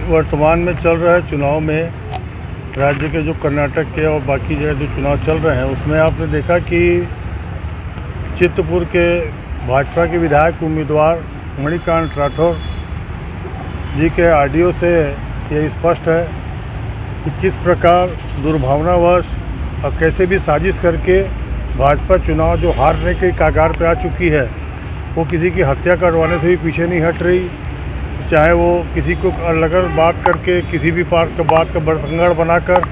वर्तमान में चल रहा है चुनाव में राज्य के जो कर्नाटक के और बाकी जगह जो चुनाव चल रहे हैं उसमें आपने देखा कि चित्रपुर के भाजपा के विधायक उम्मीदवार मणिकांत राठौर जी के ऑडियो से ये स्पष्ट है कि किस प्रकार दुर्भावनावश और कैसे भी साजिश करके भाजपा चुनाव जो हारने के कगार पे आ चुकी है वो किसी की हत्या करवाने से भी पीछे नहीं हट रही, चाहे वो किसी को अलग बात करके किसी भी बात का बड़फंगड़ बनाकर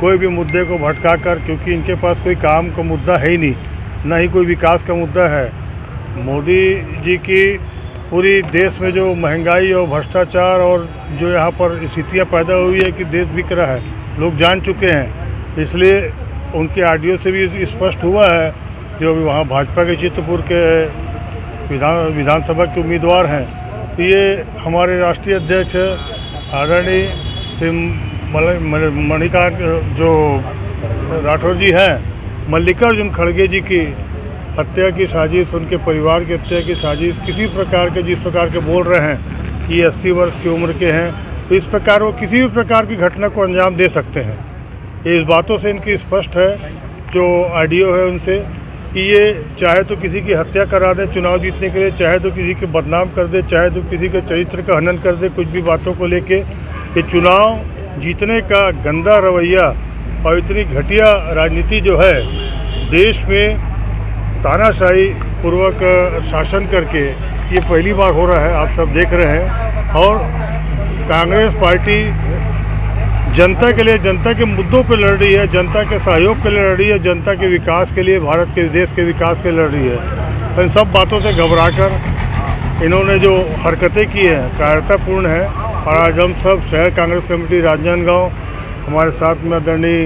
कोई भी मुद्दे को भटका कर, क्योंकि इनके पास कोई काम का मुद्दा है ही नहीं, ना ही कोई विकास का मुद्दा है। मोदी जी की पूरी देश में जो महंगाई और भ्रष्टाचार और जो यहाँ पर स्थितियाँ पैदा हुई है कि देश बिक रहा है, लोग जान चुके हैं। इसलिए उनके ऑडियो से भी स्पष्ट हुआ है जो अभी वहाँ भाजपा के चित्रपुर के विधानसभा के उम्मीदवार हैं, तो ये हमारे राष्ट्रीय अध्यक्ष आदरणीय श्री मणिकांत जो राठौर जी हैं, मल्लिकार्जुन खड़गे जी की हत्या की साजिश, उनके परिवार की हत्या की साजिश, किसी प्रकार के जिस प्रकार के बोल रहे हैं कि 80 वर्ष की उम्र के हैं, तो इस प्रकार वो किसी भी प्रकार की घटना को अंजाम दे सकते हैं। ये इस बातों से इनकी स्पष्ट है जो ऑडियो है उनसे कि ये चाहे तो किसी की हत्या करा दे चुनाव जीतने के लिए, चाहे तो किसी के बदनाम कर दे, चाहे तो किसी के चरित्र का हनन कर दे, कुछ भी बातों को लेके ये चुनाव जीतने का गंदा रवैया और इतनी घटिया राजनीति जो है देश में तानाशाही पूर्वक शासन करके ये पहली बार हो रहा है, आप सब देख रहे हैं। और कांग्रेस पार्टी जनता के लिए, जनता के मुद्दों पर लड़ रही है, जनता के सहयोग के लिए लड़ रही है, जनता के विकास के लिए, भारत के देश के विकास के लिए लड़ रही है। इन सब बातों से घबराकर इन्होंने जो हरकतें की हैं कायरतापूर्ण है। और आज हम सब शहर कांग्रेस कमेटी राजनांदगांव, हमारे साथ में आदरणीय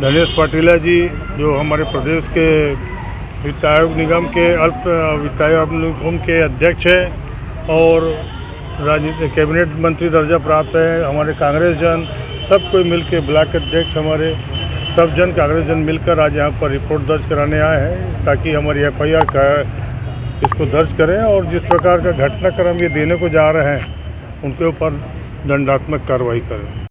धनेश पाटिला जी जो हमारे प्रदेश के वित्त आयोग निगम के वित्त आयोग निगम के अध्यक्ष हैं और कैबिनेट मंत्री दर्जा प्राप्त है, हमारे कांग्रेस जन सब कोई मिलकर ब्लॉक अध्यक्ष हमारे सब जन कांग्रेस जन मिलकर आज यहाँ पर रिपोर्ट दर्ज कराने आए हैं ताकि हमारी FIR का इसको दर्ज करें और जिस प्रकार का घटनाक्रम ये देने को जा रहे हैं उनके ऊपर दंडात्मक कार्रवाई करें।